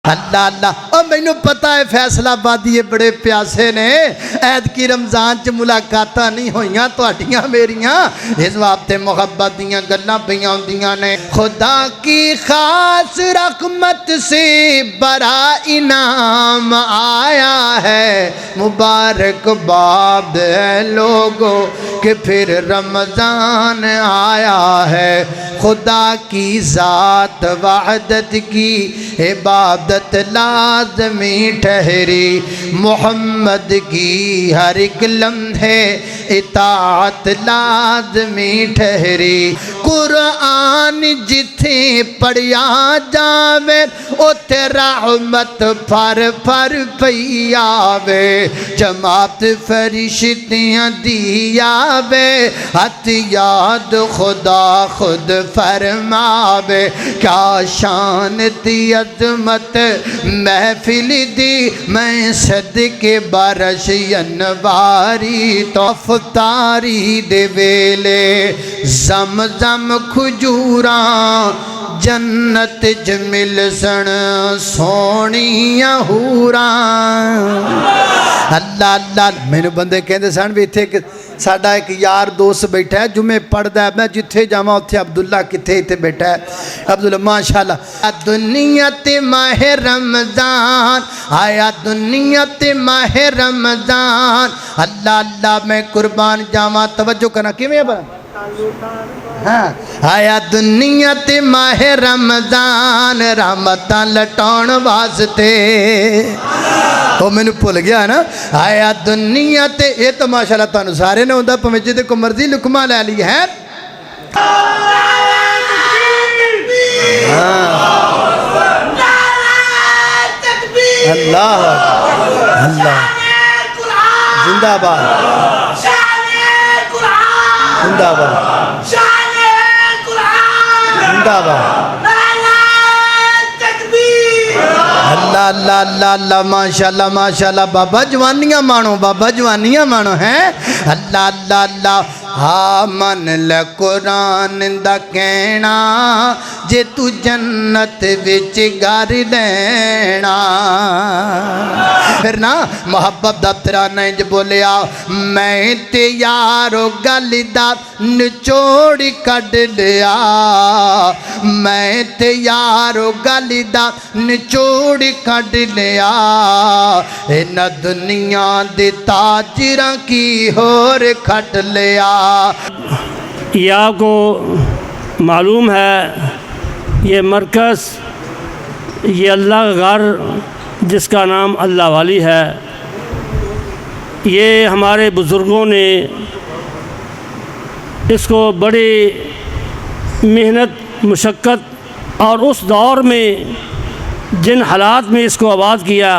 اللہ اللہ اور مینوں پتا ہے فیصلہ آبادی یہ بڑے پیاسے نے عید کی رمضان چ ملاقاتاں نہیں ہوئیاں تہاڈیاں میریاں اس واسطے محبت دیاں گلاں پیاں ہوندیاں نے خدا کی خاص رحمت سے بڑا انعام آیا ہے مبارک باد ہے لوگوں کہ پھر رمضان آیا ہے خدا کی ذات وحدت کی عبادت لازمی ٹھہری محمد کی ہر ایک لمحے اطاعت لازمی ٹھہری قرآن جتھے پڑھیا جاوے اوتھے رحمت پھر پھر پئی آوے جماعت فرشتیاں دی آوے ہتھ یاد خدا خود فرماوے کیا شان تی عظمت محفل دی میں صدقے برش ینواری تو افطاری دے ویلے زمزم کھجوراں جنت جمل سن سونیاں حوراں اللہ اللہ میں نے بندے کہندے سن بھی تھے کہ ساڈا ایک یار دوست بیٹھا ہے جمعے پڑھدا ہے میں جتھے جاواں اوتھے عبداللہ کتھے تے بیٹھا ہے عبداللہ ماشاءاللہ دنیا تے ماہ رمضان آیا دنیا تے ماہ رمضان اللہ اللہ میں قربان جاواں توجہ کرنا کیویں ہے ہاں آیا دنیا تے ماہ رمضان رحمتاں لٹاؤن واسطے وہ میں نے بھول گیا نا آیا دنیا تے یہ تو ماشاءاللہ تانوں سارے نے ہوندا پویں جے کو مرضی لقمہ لے لی ہے اللہ اللہ زندہ باد زندہ باد زندہ باد اللہ اللہ اللہ اللہ ماشاءاللہ ماشاءاللہ بابا جوانیاں مانو بابا جوانیاں مانو ہیں اللہ اللہ اللہ من لقرآن دا کہنا جے تو جنت وچ گھر لینا پھر نا محبت دا ترانہ انج بولیا میں تے یارو گل دا نچوڑ کڈ لیا میں تے یارو گل دا نچوڑ کڈ لیا انہاں دنیا دے تاجراں کی ہور کھٹ لیا یہ آپ کو معلوم ہے یہ مرکز یہ اللہ کا گھر جس کا نام اللہ والی ہے یہ ہمارے بزرگوں نے اس کو بڑی محنت مشقت اور اس دور میں جن حالات میں اس کو آباد کیا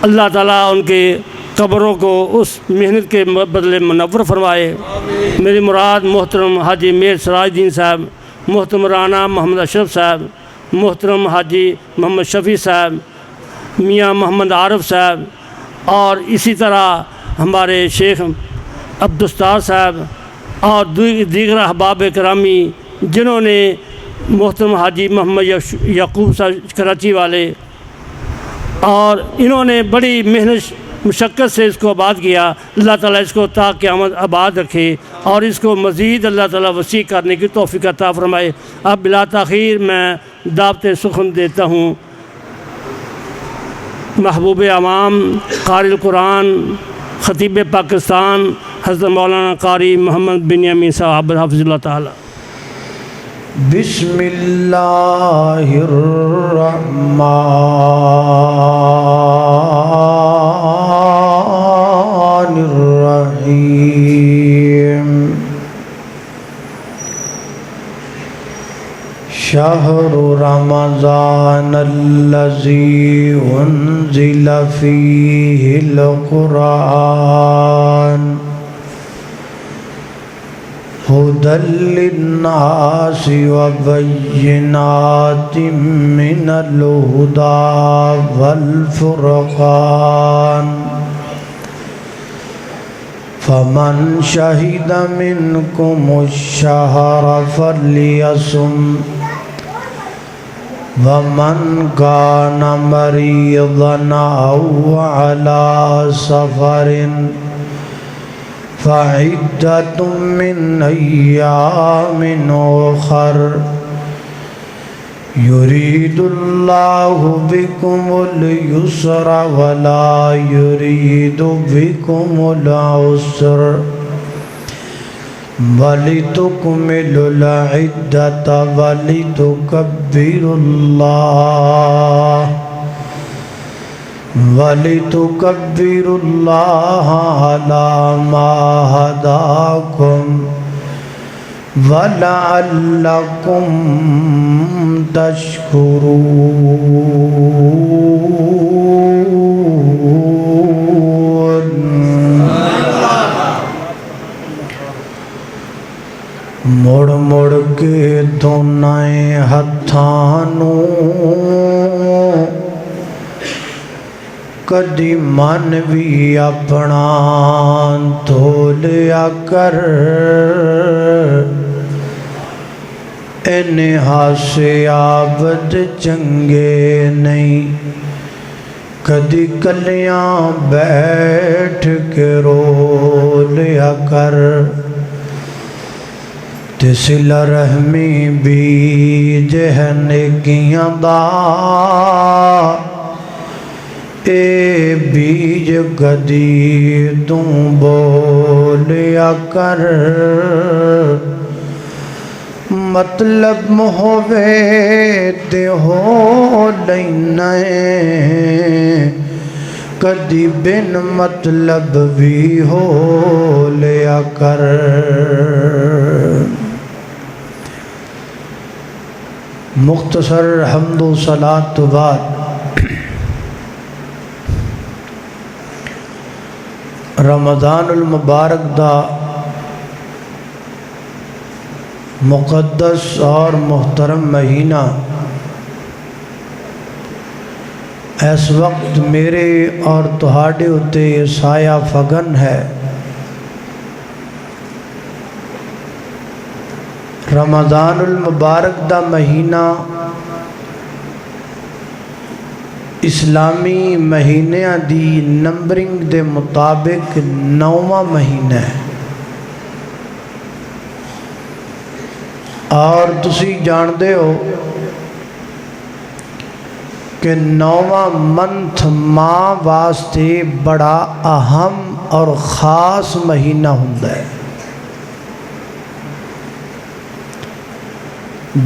اللہ تعالیٰ ان کے قبروں کو اس محنت کے بدلے منور فرمائے میری مراد محترم حاجی میر سراج الدین صاحب محترم رانا محمد اشرف صاحب محترم حاجی محمد شفیع صاحب میاں محمد عارف صاحب اور اسی طرح ہمارے شیخ عبدالستار صاحب اور دیگر احباب کرامی جنہوں نے محترم حاجی محمد یعقوب صاحب کراچی والے اور انہوں نے بڑی محنت مشقت سے اس کو آباد کیا اللہ تعالیٰ اس کو تا قیامت آباد رکھے اور اس کو مزید اللہ تعالیٰ وسیع کرنے کی توفیق عطا فرمائے اب بلا تاخیر میں دعوت سخن دیتا ہوں محبوب عوام قاری القرآن خطیب پاکستان حضرت مولانا قاری محمد بنیامین صاحب حافظ اللہ تعالیٰ بسم اللہ الرحمن الرحیم شہر رمضان الذی انزل فیہ القرآن هدى للناس وبينات من الهدى والفرقان فمن شهد منكم الشهر فليصم ومن كان مريضا أو على سفر فعدة من أيام أخر يريد الله بكم اليسر ولا يريد بكم العسر وَلِتُكْمِلُوا الْعِدَّةَ وَلِتُكَبِّرُوا اللَّهَ عَلَى مَا هَدَاكُمْ وَلَعَلَّكُمْ تَشْكُرُونَ۔ مڑ مڑ کے دونیں ہتھاں نوں کدی من بھی اپنا دھو لیا کر، اینے ہاسے عابد چنگے نہیں، کدی کلیاں بیٹھ کے رو لیا کر، تے صلہ رحمی بیج ہے نیکیاں دا، اے بیج کدی توں بولیا کر، مطلب ہووے تے ہو لینا کدی بن مطلب بھی ہو لیا کر۔ مختصر حمد و صلاۃ تو بعد رمضان المبارک دا مقدس اور محترم مہینہ اس وقت میرے اور تہاڈے اتے سایہ فگن ہے۔ رمضان المبارک دا مہینہ اسلامی مہینیاں دی نمبرنگ دے مطابق 9واں مہینہ ہے، اور تسی جاندے ہو کہ 9واں منتھ ماں واسطے بڑا اہم اور خاص مہینہ ہوندا ہے۔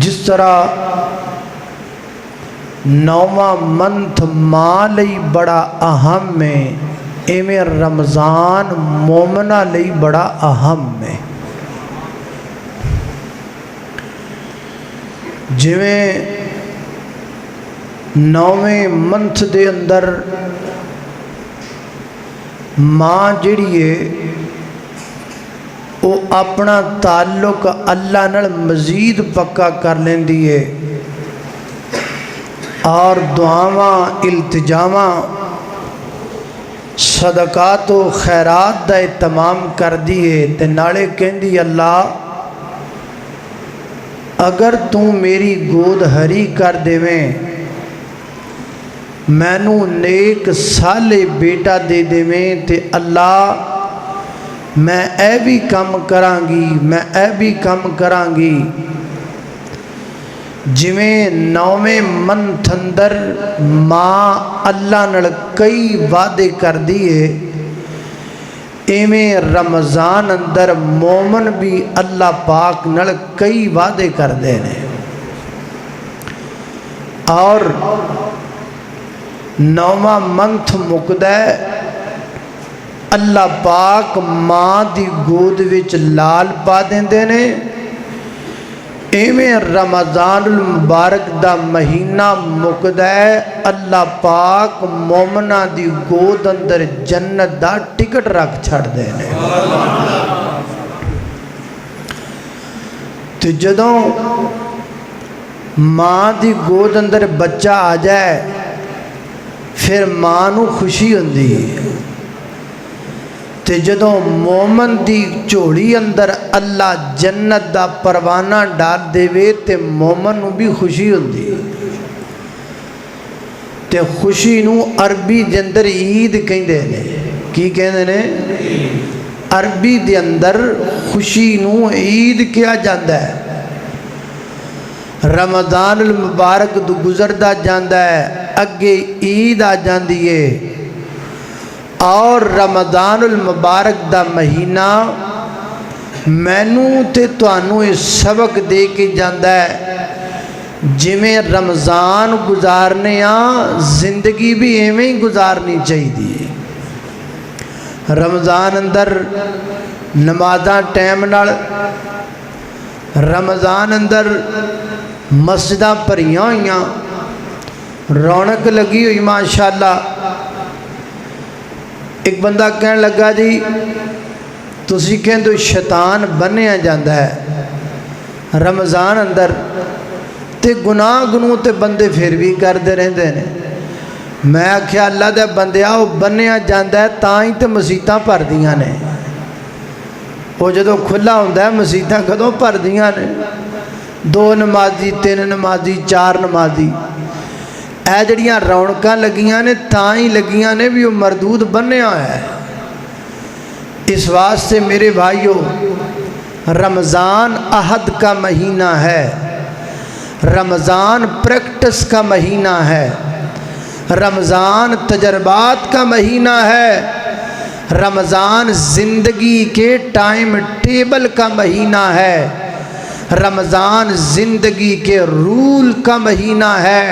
جس طرح 9واں منتھ ماں لئی بڑا اہم ہے، ایویں رمضان مومنہ لئی بڑا اہم ہے۔ جویں 9ویں منتھ دے اندر ماں جڑی ہے وہ اپنا تعلق اللہ نال مزید پکا کر لیندی ہے، اور دعاواں التجاواں صدقات و خیرات دا اہتمام کر دیے، تے نالے کہندی اللہ اگر تو میری گود ہری کر دیویں، مینوں نیک صالح بیٹا دے دیویں، تے اللہ میں اے بھی کم کراں گی، میں اے بھی کم کراں گی۔ جویں 9ویں منتھ اندر ماں اللہ نال کئی وعدے کر دیے، ایویں رمضان اندر مومن بھی اللہ پاک نال کئی وعدے کر دے نے، اور 9واں منتھ مکدا ہے، اللہ پاک ماں دی گود وچ لال پا دیندے نے، ایویں رمضان المبارک دا مہینہ مکدا ہے، اللہ پاک مومنہ دی گود اندر جنت دا ٹکٹ رکھ چھڑ دے نے۔ تو جدوں ماں دی گود اندر بچہ آ جائے پھر ماں نو خوشی ہوندی ہے، تے جدوں مومن دی جھولی اندر اللہ جنت دا پروانہ ڈال دے وے تے مومن نو بھی خوشی ہوندی ہے۔ تے خوشی نو عربی دے اندر عید کہندے نے. کی کہندے نے؟ عربی دے اندر خوشی نو عید کیا جاندا ہے. رمضان المبارک دو گزردا جاندا ہے, اگے عید آ جاندی ہے, اور رمضان المبارک دا مہینہ مینوں تے تانوں یہ سبق دے کے جاندا ہے جویں رمضان گزارنے زندگی بھی ایویں ہی گزارنی چاہیے. رمضان اندر نمازاں ٹائم نال, رمضان اندر مسجداں بھریاں ہوئیاں, رونق لگی ہوئی ماشاءاللہ. ایک بندہ کہنے لگا جی تسی کہندے شیطان بنیا جاندا ہے رمضان اندر, تے گناہ تے بندے پھر بھی کردے رہندے نے. میں آکھیا اللہ دے بندیا وہ بنیا جاندا ہے تاں ہی تے مسیتاں بھردیاں نے. وہ جدوں کھلا ہوندا ہے مسیتاں کدوں بھردیاں نے؟ 2 نمازی 3 نمازی 4 نمازی. اے جڑیاں رونقاں لگیاں نے تاں ہی لگیاں نے بھی وہ مردود بنیا ہے. اس واسطے میرے بھائیو, رمضان عہد کا مہینہ ہے, رمضان پریکٹس کا مہینہ ہے, رمضان تجربات کا مہینہ ہے, رمضان زندگی کے ٹائم ٹیبل کا مہینہ ہے, رمضان زندگی کے رول کا مہینہ ہے.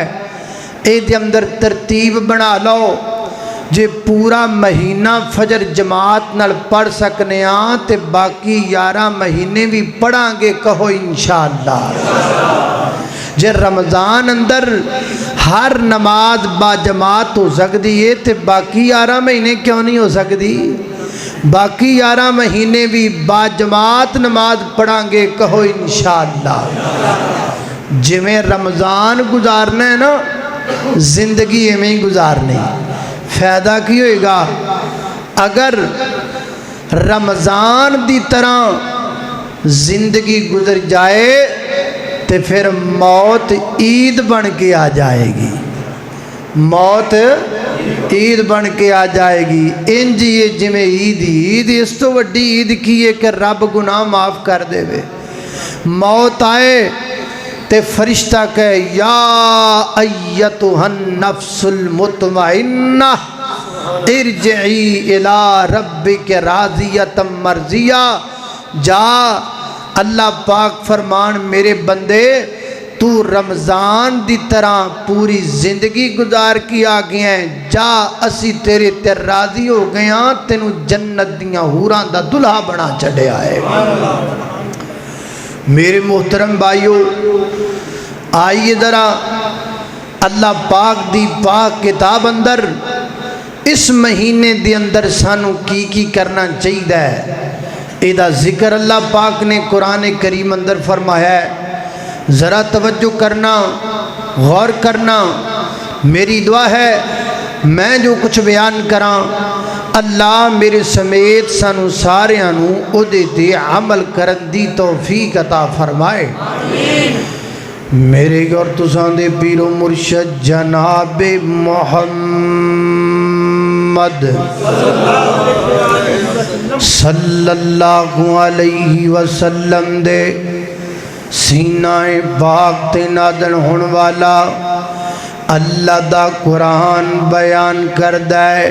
اے دے اندر ترتیب بنا لو, جے پورا مہینہ فجر جماعت نال پڑھ سکنے تے باقی 11 مہینے بھی پڑھاں گے, کہو انشاءاللہ. جے رمضان اندر ہر نماز با جماعت ہو سکتی ہے تے باقی 11 مہینے کیوں نہیں ہو سکتی؟ باقی 11 مہینے بھی با جماعت نماز پڑھاں گے, کہو انشاءاللہ. جویں رمضان گزارنا ہے نا, زندگی میں گزارنی. فائدہ کی ہوئے گا اگر رمضان دی طرح زندگی گزر جائے تو پھر موت عید بن کے آ جائے گی. موت عید بن کے آ جائے گی. انج یہ جویں عید اس تو وڈی عید کی ہے کہ رب گناہ معاف کر دے وے. موت آئے تے فرشتہ کہے یا ایتھا النفس المطمئنہ ارجعی الی ربک راضیۃ مرضیہ. جا, اللہ پاک فرمان میرے بندے تو رمضان دی طرح پوری زندگی گزار کی آ گیا ہے, جا اسی تیرے تے راضی ہو گیا, تینوں جنت دیاں حوراں دا دلہا بنا چھڈیا ہے. میرے محترم بھائیو, آئیے ذرا اللہ پاک دی پاک کتاب اندر اس مہینے دی اندر سانو کی کرنا چاہیے ہے. ایدہ ذکر اللہ پاک نے قرآن کریم اندر فرمایا ہے. ذرا توجہ کرنا, غور کرنا. میری دعا ہے میں جو کچھ بیان کراں اللہ میرے سمیت سانو ساریانو او دے تے عمل کرن دی توفیق عطا فرمائے. میرے اور تساں دے پیر و مرشد جناب محمد صلی اللہ علیہ وسلم دے سینہ پاک تے نازل ہون والا اللہ دا قرآن بیان کردہ ہے.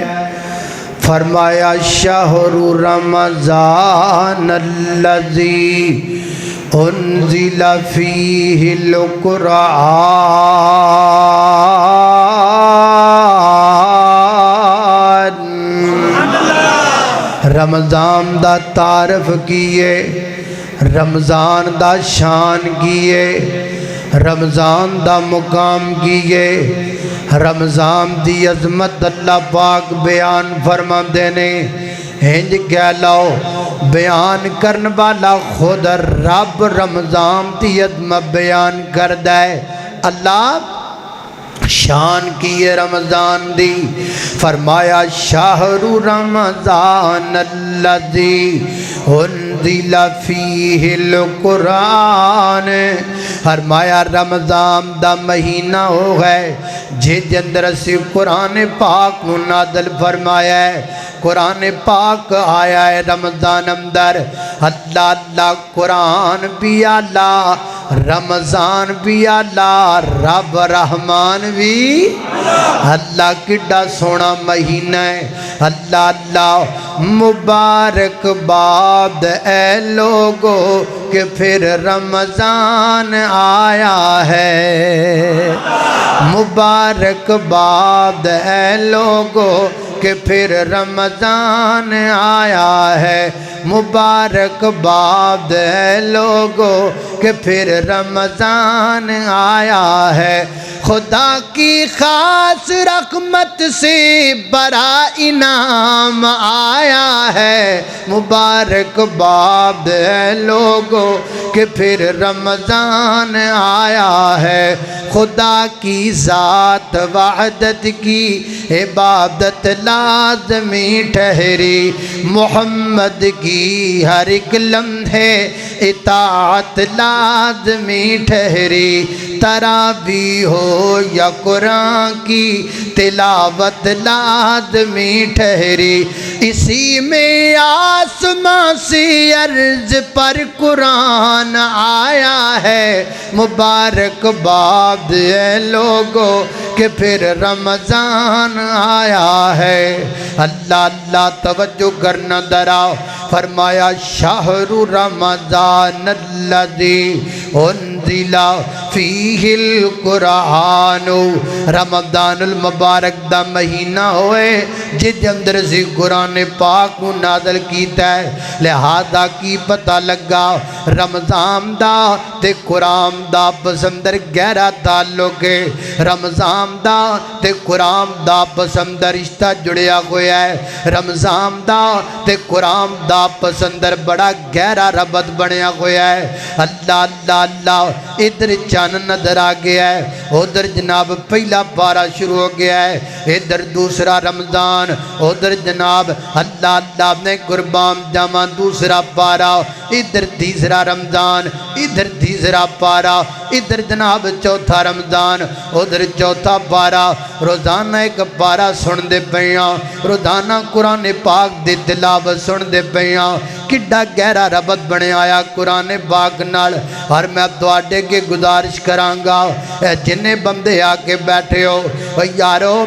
فرمایا شہر رمضان الذی انزل فیہ القرآن, رمضان دا تعارف کیے, رمضان دا شان کیے, رمضان دا مقام کیے, رمضان دی عظمت اللہ پاک بیان فرما دینے. ہنج کہہ لو بیان کرن والا خود رب رمضان دی عظمت بیان کر دے. اللہ شان کی ہے رمضان دی، فرمایا شہر رمضان الذی انزل فیہ القرآن، فرمایا رمضان دا مہینہ ہو گئے جے اندر اسی قرآن پاک نو نازل فرمایا ہے، قرآن پاک آیا ہے رمضان اندر، اللہ اللہ قرآن بھی اللہ، رمضان بھی اللہ، رب رحمان بھی اللہ، کڈا سونا مہینہ ہے، اللہ اللہ مبارک باد اے لوگو کہ پھر رمضان آیا ہے، مبارک باد اے لوگو کہ پھر رمضان آیا ہے، مبارک باد ہے لوگو کہ پھر رمضان آیا ہے، خدا کی خاص رحمت سے بڑا انعام آیا ہے، مبارک باد ہے لوگو کہ پھر رمضان آیا ہے، خدا کی ذات وحدت کی عبادت لازمی ٹھہری، محمد کی ہر ایک لمحے اطاعت لازمی ٹھہری، تراویح ہو یا قرآن کی تلاوت لازمی ٹھہری، اسی میں آسمان سے عرض پر قرآن آیا ہے، مبارک باد ہے لوگو کہ پھر رمضان آیا ہے، اللہ اللہ توجہ کرنا دراؤ، فرمایا شہر رمضان الذی انزل فیہ القرآن، رمضان المبارک دا مہینہ ہوئے جد اندر سے قرآن پاک کو نازل کیتا ہے، لہذا کی پتہ لگا رمضان دا تے قرآن دا پسندر گہرا تعلق ہے، رمضان دا تے قرآن دا پسندر رشتہ جڑیا ہویا ہے، رمضان دا تے قرآن دا پسندر بڑا گہرا ربط بنیا ہویا ہے، اللہ اللہ اللہ ادھر چان نظر آ گیا ہے، ادھر جناب پہلا پارا شروع ہو گیا ہے، ادھر دوسرا رمضان، ادھر جناب اللہ اللہ نے قربان جامع دوسرا پارا، ادھر تیسرا رمضان، ادھر تیسرا پارا، ادھر جناب چوتھا رمضان، ادھر چوتھا پارا، روزانہ ایک پارا سن دے پیاں، روزانہ قرآن پاک دی تلاوت سن دے پیاں، کڈا گہرا ربط بنے آیا قرآن پاک نال، اور میں تواڈے کے گزارش کرانگا جنہیں بندے آ کے بیٹھے ہو یارو،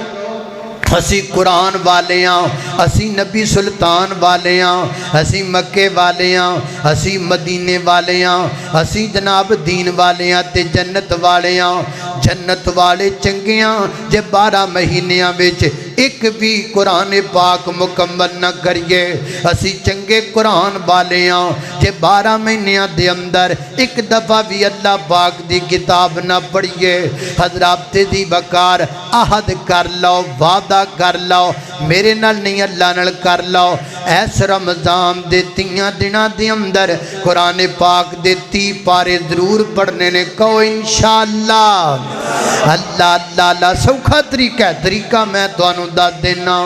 اسی قرآن والے ہاں، اسی نبی سلطان والے ہاں، اسی مکے والے ہاں، اسی مدینے والے ہاں، اسی جناب دین والے ہاں تے جنت والے ہاں، جنت والے چنگیاں جے 12 مہینیاں وچ ایک بھی قرآن پاک مکمل نہ کریے، اسی چنگے قرآن والے ہاں جے 12 مہینیاں دے اندر ایک دفعہ بھی اللہ پاک دی کتاب نہ پڑھیے، حضرات دی وقار عہد کر لو، وعدہ کر لو، میرے نال نہیں اللہ نال کر لو، ایس رمضان دے 3 دنوں دے اندر قرآن پاک دے 30 پارے ضرور پڑھنے نے کہو انشاءاللہ، اللہ اللہ اللہ سوکھا طریقہ میں تو انہوں دا دینا،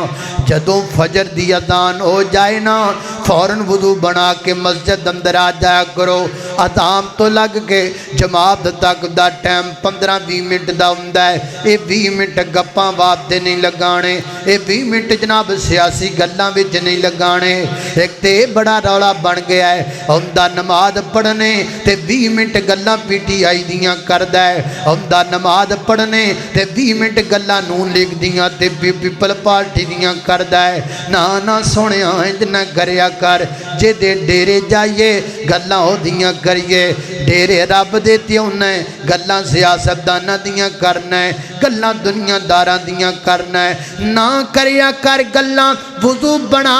جدوں فجر دی اذان ہو جائے نا فوراً وضو بنا کے مسجد اندر آ جایا کرو، اذان تو لگ کے جماعت تک دا ٹائم 15-20 منٹ دا ہوندا ہے، اے 20 منٹ گپاں واسطے نہیں لگانے، اے 20 منٹ جناب سیاسی گلاں وچ نہیں لگانے، ایک تے بڑا رولا بن گیا ہے، ہوندا نماز پڑھنے تے 20 منٹ گلاں PTI دیاں کردا ہے، ہوندا نماز پڑھنے تے 20 منٹ گلاں نون لیگ دیاں تے پیپل پارٹی دیاں کردا ہے، نہ سونیا انج نہ کریا کر، جے دے ڈیرے جائیے گلاں ہو دیاں کریے، ڈیرے رب دیتی انہیں گلاں سیاستدانہ دیاں کرنا ہے، گلاں دنیا داراں دیاں کرنا ہے، نہ کریا کر گلاں، وضو بنا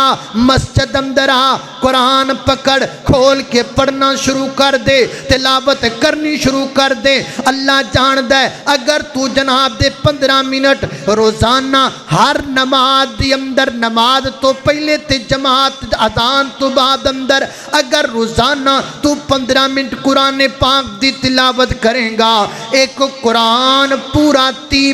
مسجد اندر آ، قرآن پکڑ کھول کے پڑھنا شروع کر دے، تلاوت کرنی شروع کر دے، اللہ جان دے اگر تو جناب دے 15 منٹ روزانہ ہر نماز دی اندر، نماز تو پہلے تے جماعت اذان تو بعد اندر، اگر روزانہ تو 15 منٹ قرآن پاک دی تلاوت کریں گا، ایک قرآن پورا 30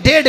1.5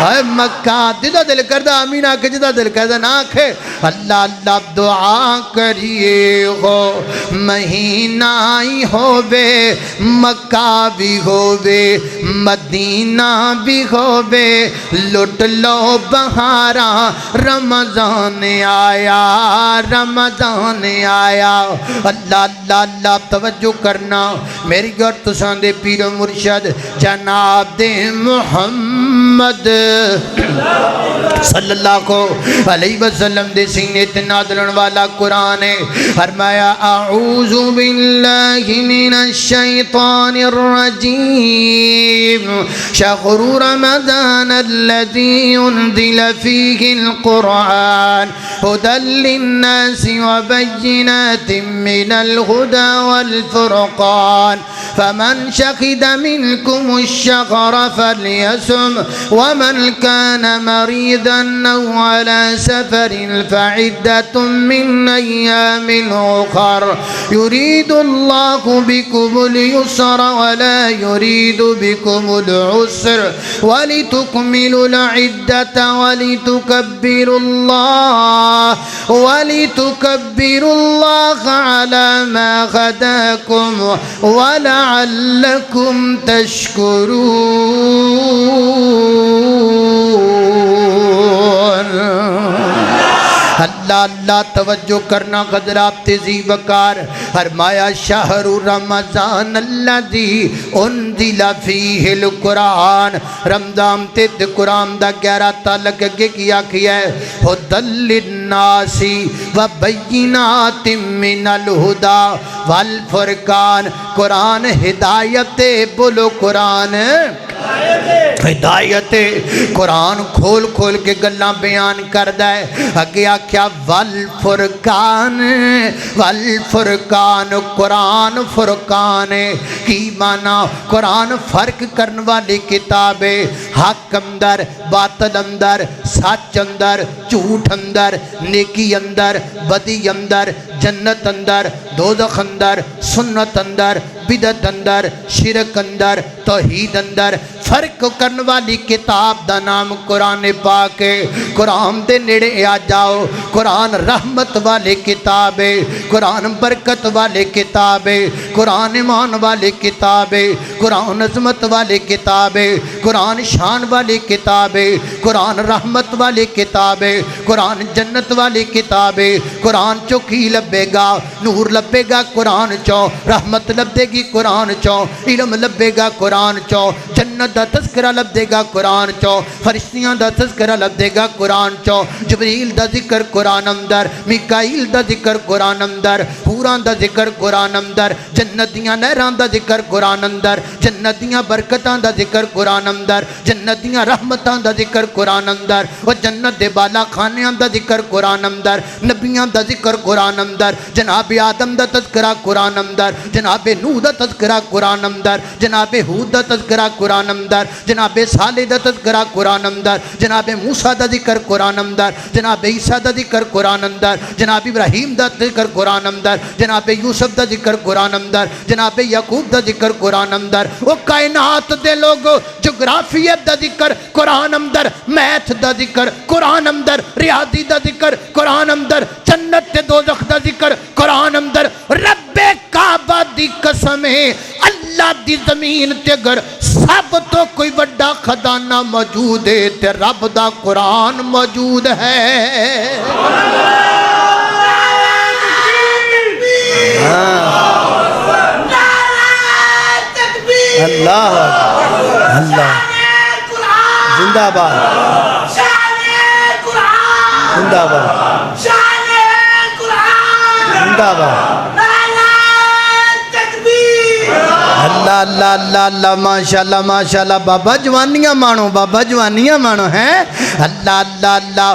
اے مکہ جدا دل کردہ آمین آکے جدا دل کردہ نہ آکھے اللہ اللہ دعا کریے ہو مہینہ ہی ہو بے مکہ بھی ہو بے مدینہ بھی ہو بے لٹ لو بہاراں رمضان آیا رمضان آیا اللہ اللہ اللہ توجہ کرنا میری اور تساں دے پیر و مرشد جناب دے محمد صلی اللہ علیہ وسلم دے سینے تے نازلن والا قرآن ہے فرمایا اعوذ باللہ من الشیطان الرجیم شہر رمضان الذی انزل فیہ القرآن ہدى للناس وبینات من الہدى والفرقان فمن شہد منکم الشہر فلیصم ومن كان مريضا أو على سفر فعدة من أيام أخر يريد الله بكم اليسر ولا يريد بكم العسر ولتكملوا العدة ولتكبروا الله على ما هداكم ولعلكم تشكرون اللہ اللہ توجہ کرنا حضرات تیزی وقار فرمایا شہر رمضان الذی انزل فیہ القرآن رمضان تیت قرآن دا گہرا تعلق اگے کیا ہے ہدی للناس وبینات من الہدی والفرقان قرآن ہدایت بولو قرآن ہدایت قرآن کھول کھول کے گلاں بیان کردہ ہے اگے آکھیا والفرقان والفرقان قرآن فرقان کی معنی قرآن فرق کرنے والی کتاب ہے حق اندر باطل اندر سچ اندر جھوٹ اندر نیکی اندر بدی اندر جنت اندر دوزخ اندر سنت اندر بدعت اندر شرک اندر توحید اندر فرق کرنے والی کتاب دا نام قرآن پاک ہے قرآن دے نیڑے آ جاؤ قرآن رحمت والے کتاب ہے قرآن برکت والے کتاب ہے قرآن ایمان والے کتاب ہے قرآن عظمت والے کتاب ہے قرآن شان والی کتاب ہے قرآن رحمت والی کتاب ہے قرآن جنت والی کتاب ہے قرآن چوکی لبے گا نور لبے گا قرآن چو رحمت لبے گی قرآن چو علم لبے گا قرآن چو جنت دا تذکرہ لبے گا قرآن چو فرشتیاں دا تذکرہ لبے گا قرآن چو جبریل دا ذکر قرآن اندر میکائیل دا ذکر قرآن اندر حوران دا ذکر قرآن اندر جنتیاں نہران دا ذکر قرآن اندر جنتیاں برکتاں دا ذکر قرآن اندر جنتیاں رحمتاں دا ذکر قرآن اندر و جنت دے بالا خانیاں دا ذکر قرآن اندر نبیاں دا ذکر قرآن اندر جناب آدم دا تذکرہ قرآن اندر جناب نوح دا تذکرہ قرآن اندر جناب ہود دا تذکرہ قرآن اندر جناب صالح دا تذکرہ قرآن اندر جناب موسیٰ دا ذکر قرآن اندر جناب عیسیٰ دا ذکر قرآن اندر جناب ابراہیم دا ذکر قرآن اندر جناب یوسف دا ذکر قرآن اندر جناب یعقوب دا ذکر قرآن اندر وہ کائنات دے لوگو جغرافیت دا ذکر قرآن اندر میتھ دا ذکر قرآن اندر ریاضی دا ذکر قرآن اندر جنت تے دوزخ دا ذکر قرآن اندر رب کعبہ دی قسم ہے اللہ دی زمین تے اگر سب تو کوئی بڑا خزانہ موجود ہے تے رب دا قرآن موجود ہے اللہ اللہ زندہ باد زندہ باد زندہ باد اللہ اللہ اللہ اللہ ماشاءاللہ بابا جوانیاں مانو بابا جوانیاں مانو ہیں اللہ اللہ اللہ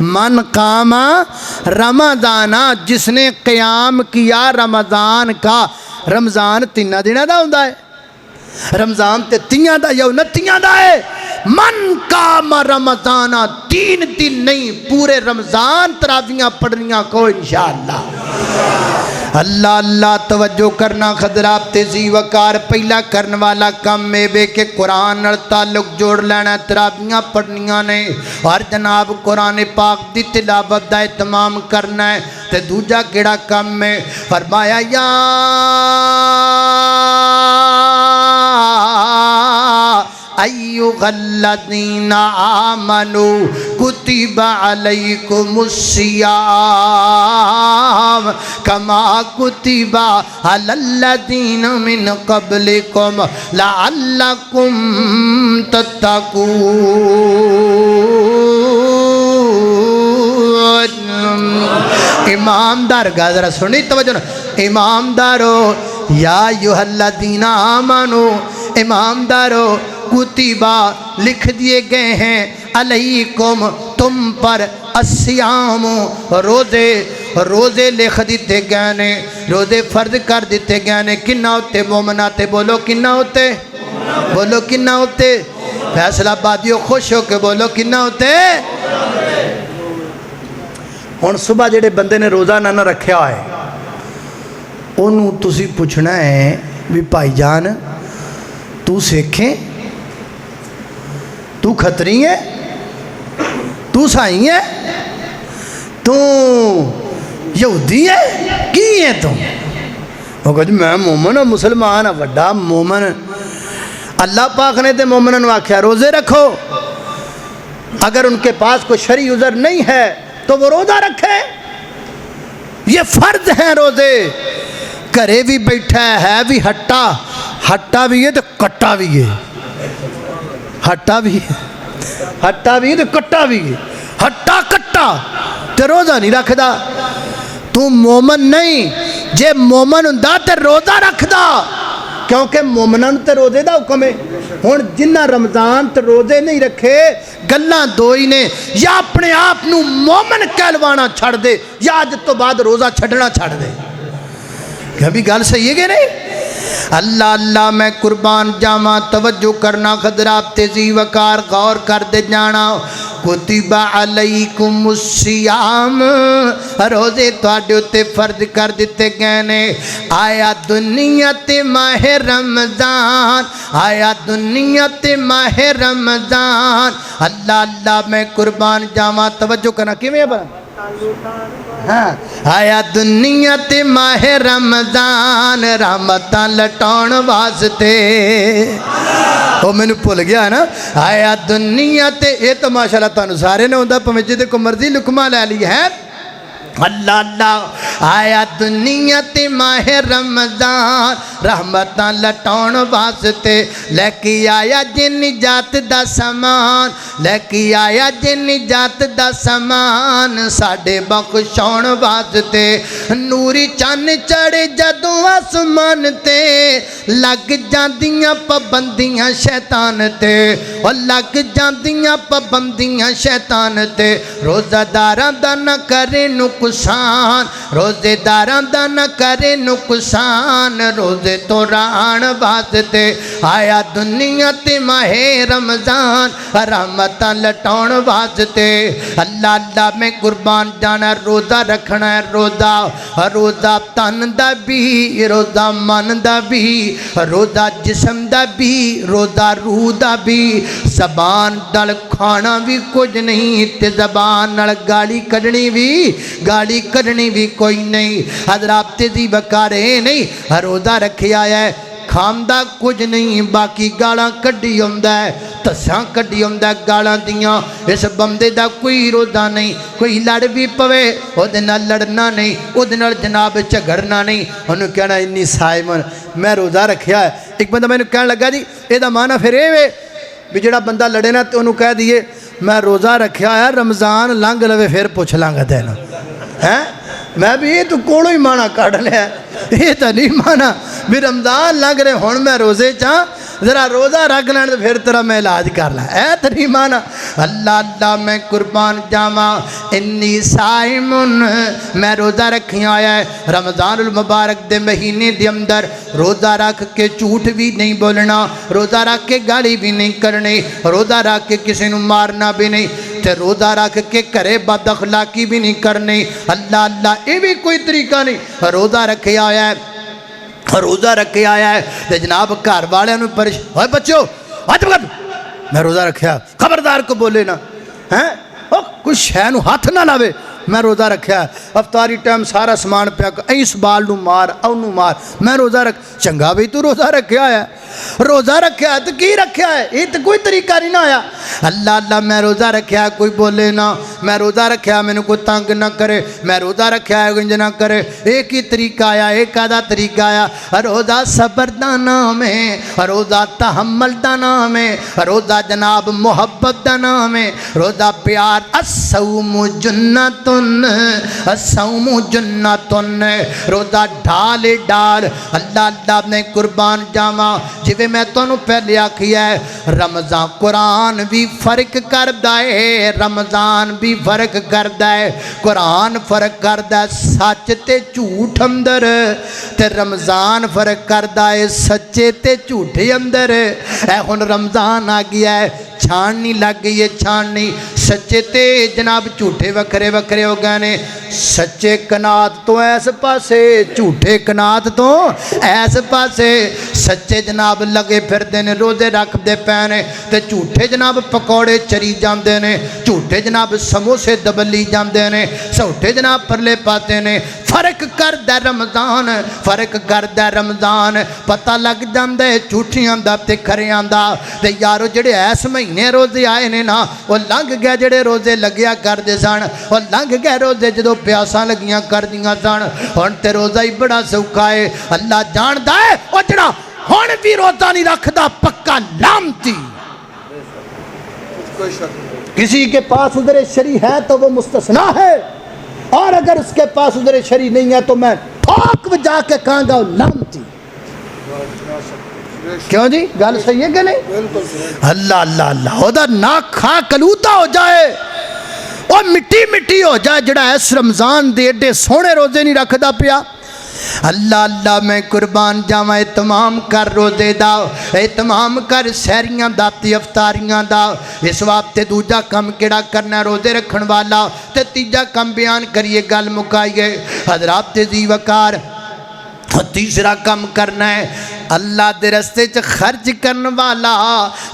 من قام رمضان، جس نے قیام کیا رمضان کا. رمضان 3 دنوں کا ہوتا ہے، رمضان تے 3 دا یا 29 دا ہے. من قام رمضان، 3 دن نہیں پورے رمضان تراویحاں پڑھنیاں کو انشاءاللہ. اللہ اللہ توجہ کرنا خضرات تیزی وقار. پہلا کرن والا کام میں بے کہ قرآن نال تعلق جوڑ لینا، تراویحاں پڑھنیاں نے اور جناب قرآن پاک دی تلاوت دا اہتمام کرنا ہے. تے دوجا کیڑا کام میں فرمایا یا ایھا الذین آمنوا کتب علیکم الصیام کما کتب علی الذین من قبلکم لعلکم تتقون. امامدار گا ذرا سنی توجہ. امامدارو یا ایھا الذین آمنوا، امامدارو کتبہ لکھ دیے گئے ہیں علیکم تم پر الصیام، روزے. روزے لکھ دیتے گئے نے، روزے فرض کر دیتے گئے نے. کنا ہوتے مومناتے؟ بولو کنا ہوتے، بولو کنا ہوتے. فیصلہ آبادیوں خوش ہو کے بولو کنا ہوتے. ہن صبح جڑے بندے نے روزہ نہ رکھیا ہے انہوں تسی پوچھنا ہے بھی بھائی جان تو سیکھیں، تو کھتری ہے، تو سائی ہے، تو یہودی ہے، کی ہے تم؟ وہ کہتے میں مومن ہوں، مسلمان ہوں، وڈا مومن. اللہ پاک نے تے مومنن واقعہ روزے رکھو. اگر ان کے پاس کوئی شرعی عذر نہیں ہے تو وہ روزہ رکھے. یہ فرض ہیں روزے. گھرے بھی بیٹھا ہے بھی ہٹا، ہٹا بھی ہے تو کٹا بھی ہے، ہٹا بھی ہے، ہٹا بھی ہے تو کٹا بھی ہے. ہٹا کٹا تو روزہ نہیں رکھدا. تو مومن نہیں، جے مومن ہوندا تے روزہ رکھدا، کیونکہ مومنان تے روزے دا حکم ہے. ہن جنہ رمضان تے روزے نہیں رکھے گلاں دو ہی نے، یا اپنے آپ نو مومن کہلوانا چھڑ دے یا اج تو بعد روزہ چھڈنا چھڑ دے. کیا بھی گل صحیح ہے کہ نہیں؟ اللہ اللہ میں قربان جاواں. توجہ کرنا خضرات تیزی وقار غور کر دے جانا. کتب علیکم الصیام، روزے تواڈے اُتے فرض کر دیتے گئے نے. آیا دنیا تے ماہ رمضان، آیا دنیا تے ماہ رمضان. اللہ اللہ میں قربان جاواں. توجہ کرنا کیویں بنا ہاں. آیا دنیا تے ماہ رمضان رحمتاں لٹاؤن واسطے. وہ میں نے بھول گیا نا. آیا دنیا تے، یہ تو ماشاءاللہ تانوں سارے نے ہوندا پویں جے کو مرضی لقمہ لے لی ہے. اللہ اللہ آیا دنیا تے ماہ رمضان رحمتاں لٹاؤن واسطے. لے کے آیا جے نجات دا سامان، لے کے آیا جے نجات دا سامان ساڈے بخشاؤن واسطے. نوری چن چڑھے جدوں آسمان تے لگ جاندیاں پابندیاں شیطان تے، اور لگ جاندیاں پابندیاں شیطان تے. روزہ داراں دا نہ کرے نقصان، روزے داراں دا نہ کرے نقصان. روزے تو رہن واسطے آیا دنیا تے ماہ رمضان رحمتاں لٹاؤن واسطے. اللہ اللہ میں قربان جانا. روزہ رکھنا ہے. روزہ روزہ تن دا بھی، روزہ من دا بھی، روزہ جسم دا بھی، روزہ روح دا بھی. زبان نال کھانا بھی کچھ نہیں تے زبان نال گالی کڈنی بھی، گالی کرنی بھی کوئی نہیں. حضرات تیزی بکارے نہیں. روزہ رکھیا ہے کھاندا کچھ نہیں، باقی گالاں کڈی ہوندا ہے، تساں کڈی ہوندا ہے گالاں دیاں. اس بندے دا کوئی روزہ نہیں. کوئی لڑ بھی پوے او دے نال لڑنا نہیں، او دے نال جناب جھگڑنا نہیں. انہوں کہنا انی صائمن، میں روزہ رکھیا ہے. ایک بندہ میں نے کہنے لگا جی اے دا معنی پھر اے وے بھی جڑا بندہ لڑے نا تے انہوں کہہ دیئے میں روزہ رکھیا ہے رمضان لنگ لوے پھر پوچھ لانگا دینا ہے. میں بھی یہ تو کوڑو ہی مانا کاڑ لیا، یہ تو نہیں مانا بھی رمضان لگ رہے ہون میں روزے چاہ ذرا روزہ رکھ لین تو پھر تیرا میں علاج کر لا اے تری مانا اللہ اللہ میں قربان جاواں انی صائمن میں روزہ رکھیا آیا ہے رمضان المبارک دے مہینے دے اندر روزہ رکھ کے جھوٹ بھی نہیں بولنا روزہ رکھ کے گالی بھی نہیں کرنی روزہ رکھ کے کسی نو مارنا بھی نہیں تے روزہ رکھ کے کرے بد اخلاقی بھی نہیں کرنی اللہ اللہ یہ بھی کوئی طریقہ نہیں روزہ رکھے آیا ہے روزہ رکھے آیا ہے تے جناب گھر والے نو پریشان ہوئے بچو میں روزہ رکھیا خبردار کو بولے نا ہیں کوئی شے نو ہاتھ نہ لاوے میں روزہ رکھیا افطاری ٹائم سارا سامان پیا اس بال نو مار اونوں مار میں روزہ رکھ چنگا بھی تو روزہ رکھیا ہے روزہ رکھیا ہے تو کی رکھیا ہے یہ تو کوئی طریقہ نہیں نہ آیا اللہ اللہ میں روزہ رکھیا کوئی بولے نہ میں روزہ رکھیا میں نے کوئی تنگ نہ کرے میں روزہ رکھیا ہے گنج نہ کرے ایک ہی طریقہ آیا ایک آدھا طریقہ آیا روزہ صبر دا نام ہے روزہ تحمل دا نام ہے روزہ جناب محبت دا نام ہے روزہ پیار الصوم جنتن الصوم جنتن روزہ ڈھال ڈال اللہ اللہ نے قربان جاواں جویں میں تانوں پہلے آکھیا ہے رمضان قرآن بھی فرق کردا ہے رمضان بھی فرق کردا ہے قرآن فرق کردا ہے سچ تے جھوٹ اندر تے رمضان فرق کردا ہے سچے تے جھوٹے اندر اے ہن رمضان آ گیا ہے چھاننی لگ گئی ہے چھاننی سچے تے جناب جھوٹے وکھرے وکھرے ہو گئے نے سچے کنات تو ایس پاسے جھوٹے کنات تو ایس پاسے سچے جناب لگے پھر دینے روزے رکھ دے پینے تے جھوٹے جناب پکوڑے چری جاندے نے جھوٹے جناب سموسے دبلی جاندے نے سوٹے جناب پرلے پاتے نے فرق کردہ رمضان فرق کردہ رمضان پتہ لگ جاندے جھوٹیاں دا تے کھریاں دا تے یارو جڑے ایس مہینے روزے آئے نے نا وہ لنگ گئے جڑے روزے لگیا کر دے سن وہ لنگ گئے روزے جدو پیاساں لگیاں کر دیاں سن ہن تے روزہ ہی بڑا سوکھا ہے اللہ جاندا ہے او جڑا ہن بھی روزہ نہیں رکھدا پکا لامتی کسی کے پاس عذر شرعی ہے تو وہ مستثنا ہے اور اگر اس کے پاس عذر شرعی نہیں ہے تو میں ٹھوک بجا کے کہاں گا لامتی کیوں جی گل صحیح ہے کہ نہیں اللہ اللہ اللہ دا ناک کھا کلوتا ہو جائے اور مٹی مٹی ہو جائے جڑا اس رمضان دے ایڈے سونے روزے نہیں رکھدا پیا اللہ اللہ میں قربان جاواں اہتمام کر روزے دا اہتمام کر سحریاں دا تے افطاریاں دا اس واسطے دوجا کم کیڑا کرنا روزے رکھن والا تے تیجا کم بیان کریے گل مکائیے حضرات ذی وقار تیسرا کم کرنا ہے اللہ دے رستے چ خرچ کرن والا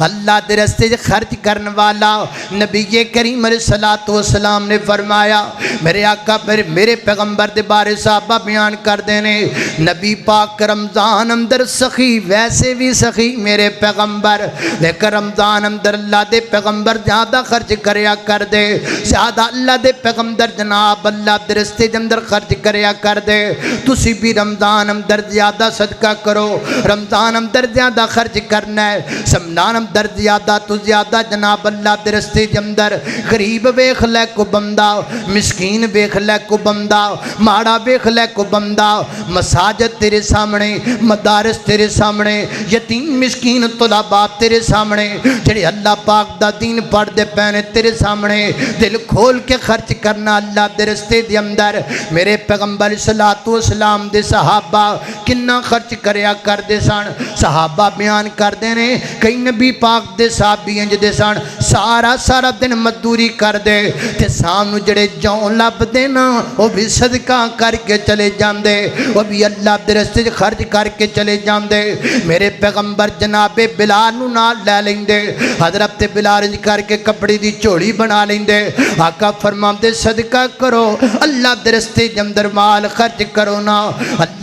اللہ دے رستے چ خرچ کرن والا نبی کریم علیہ الصلوۃ والسلام نے فرمایا میرے آقا میرے پیغمبر دے بارے صحابہ بیان کر دینے نبی پاک رمضان اندر سخی ویسے بھی سخی میرے پیغمبر لیکن رمضان اندر اللہ دے پیغمبر زیادہ خرچ کریا کر دے زیادہ اللہ دے پیغمبر جناب اللہ دے رستے دے اندر خرچ کریا کر دے تسی بھی رمضان اندر زیادہ صدقہ کرو رمضان اندر زیادہ خرچ کرنا ہے رمضان اندر زیادہ تو زیادہ جناب اللہ دے رستے دے اندر غریب ویکھ لے کو بندہ مسکین ویکھ لے کو بندہ ماڑا ویکھ لے کو بندہ مساجد تیرے سامنے مدارس تیرے سامنے یتیم مسکین طلباء تیرے سامنے جڑے اللہ پاک دا دین پڑھ دے پینے تیرے سامنے دل کھول کے خرچ کرنا اللہ دے رستے دے اندر میرے پیغمبر صلی اللہ علیہ وسلم دے صحابہ کنا خرچ کریا کر دے سن صحابہ بیان کر دینے کئی نبی پاک دے صحابی انج دے سن سارا دن مزدوری کر دے تے سامنو جڑے جاؤں لب دینا وہ بھی صدقہ کر کے چلے جاندے وہ بھی اللہ دے رستے خرچ کر کے چلے جاندے میرے پیغمبر جناب بلال نو نال لے لیندے حضرت بلال انج کر کے کپڑی دی چوڑی بنا لیندے آقا فرماندے صدقہ کرو اللہ دے رستے دے اندر مال خرچ کرو نا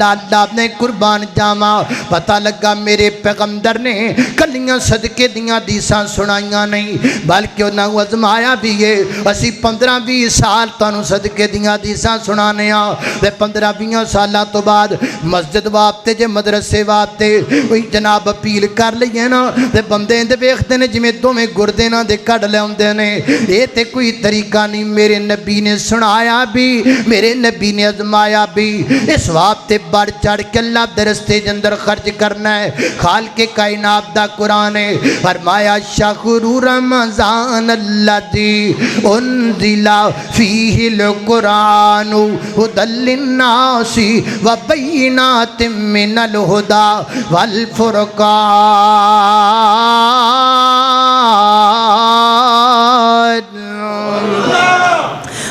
اللہ نے قربان جاواں پتہ لگا میرے پیغمبر نے کلیاں صدقے دیاں حدیثاں سنائیاں نہیں بلکہ انہاں آزمایا بھی ہے اسی 15-20 سال تانوں صدقے دیاں حدیثاں سنانے ہاں تے 15-20 سالاں تو بعد مسجد واسطے جے مدرسے واسطے وہی جناب اپیل کر لئیے نا تے بندے دے ویکھدے نے جویں دوویں گردے نہ دے کڈ لیاوندے نے اے تے کوئی طریقہ نہیں میرے نبی نے سنایا بھی میرے نبی نے آزمایا بھی اس واسطے بڑھ چڑھ کے اللہ دے رستے دے اندر خرچ درج کرنا ہے خالق کائنات دا قرآن ہے فرمایا شہر رمضان الذی انزل فیہ القرآن ھدی للناس وبینات من الہدی والفرقان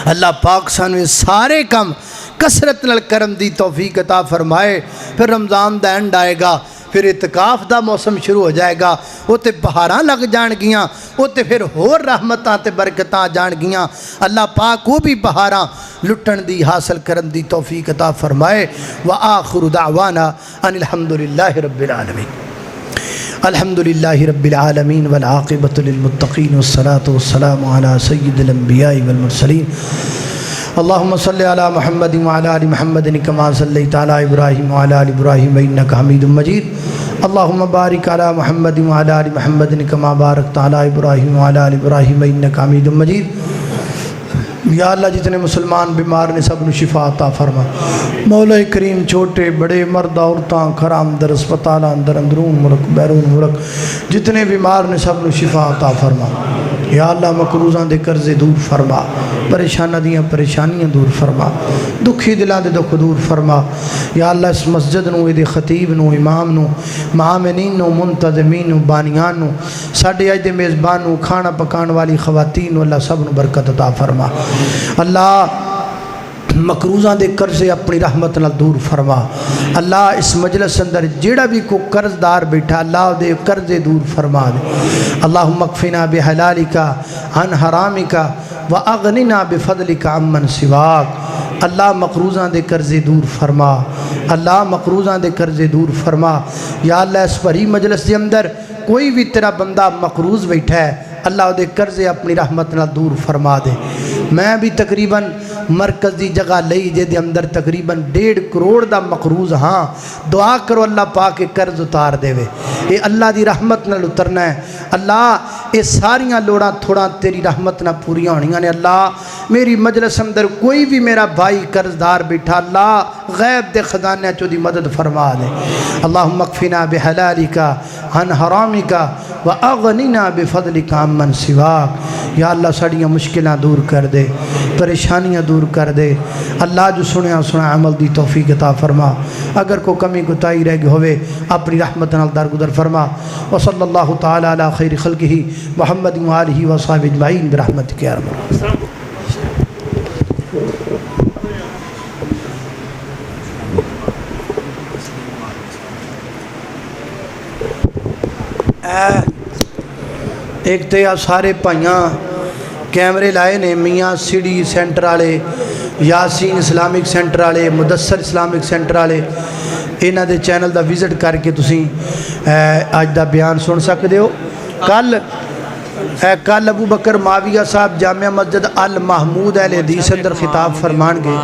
اللہ پاک سانویں سارے کم کثرت نال کرم دی توفیق عطا فرمائے پھر رمضان دا اینڈ آئے گا پھر اعتکاف دا موسم شروع ہو جائے گا وہ تے بہاراں لگ جان گیاں وہ تے پھر ہور رحمتاں تے برکتاں جان گیاں اللہ پاک وہ بھی بہاراں لٹن دی حاصل کرن دی توفیق عطا فرمائے وآخر دعوانا ان الحمدللہ رب العالمین الحمدللہ رب العالمین والعاقبۃ للمتقین والصلاة والسلام علی سید الانبیاء والمرسلین اللہم صلی علی محمد وعلی آل محمد کما صلیت علی ابراہیم وعلی آل ابراہیم انک حمید مجید اللہم بارک علی محمد وعلی آل محمد کما بارکت علی ابراہیم وعلی آل ابراہیم انک حمید مجید یا اللہ جتنے مسلمان بیمار نے سب نے شفا عطا فرما مولا کریم چھوٹے بڑے مرد عورتاں کھرام در اسپتال اندر اندرون ملک بیرون ملک جتنے بیمار نے سب نے شفا عطا فرما یا اللہ مقروضاں دے قرضے دور فرما پریشانہ دیاں پریشانیاں دور فرما دکھی دلاں دے دکھ دور فرما یا اللہ اس مسجد نو دے خطیب نو امام نو معامنین نو منتظمین نو بانیان نو ساڈے اج دے میزبان نو کھانا پکان والی خواتین نو اللہ سب نو برکت عطا فرما اللہ مقروضاں دے قرضے اپنی رحمت نال دور فرما اللہ اس مجلس اندر جیڑا بھی کو قرض دار بیٹھا اللہ دے قرضے دور فرما دے اللہم اکفنا بحلالک عن حرامک واغننا بفضلک عمن سواک اللہ مقروضاں دے قرضے دور فرما اللہ مقروضاں دے قرضے دور فرما یا اللہ اس بھری مجلس دے اندر کوئی بھی تیرا بندہ مقروض بیٹھا ہے اللہ دے قرضے اپنی رحمت نال دور فرما دے میں بھی تقریباً مرکز دی جگہ لئی جے دے اندر تقریباً 1.5 کروڑ دا مقروض ہاں دعا کرو اللہ پاک کے قرض اتار دے وے یہ اللہ دی رحمت نال اترنا ہے اللہ یہ ساریاں لوڑاں تھوڑا تیری رحمت نہ پوری ہونیاں نے اللہ میری مجلس اندر کوئی بھی میرا بھائی قرض دار بیٹھا اللہ غیب دے خزانے چو دی مدد فرما دے اللہم اکفنا بحلالک عن حرامک واغننا بفضلک عمن سواک یا اللہ ساڑیاں مشکلیں دور کر دے پریشانیاں دور کر دے اللہ جو سنیا عمل دی توفیق عطا فرما اگر کو کمی کوتاہی رہ گئی ہوئے اپنی رحمت نال درگزر فرما وصلی اللہ تعالی علی خیر خلقہ محمد وآلہ وصحبہ اجمعین برحمتک یا رب العالمین ایک تو آپ سارے بھائیاں کیمرے لائے نے میاں سیڈی سینٹر والے یاسین اسلامک سینٹر والے مدثر اسلامک سینٹر والے انہاں دے چینل دا وزٹ کر کے تسی اج دا بیان سن سکتے ہو کل ابو بکر معاویہ صاحب جامعہ مسجد المحمود اہل حدیث اندر خطاب فرمان گے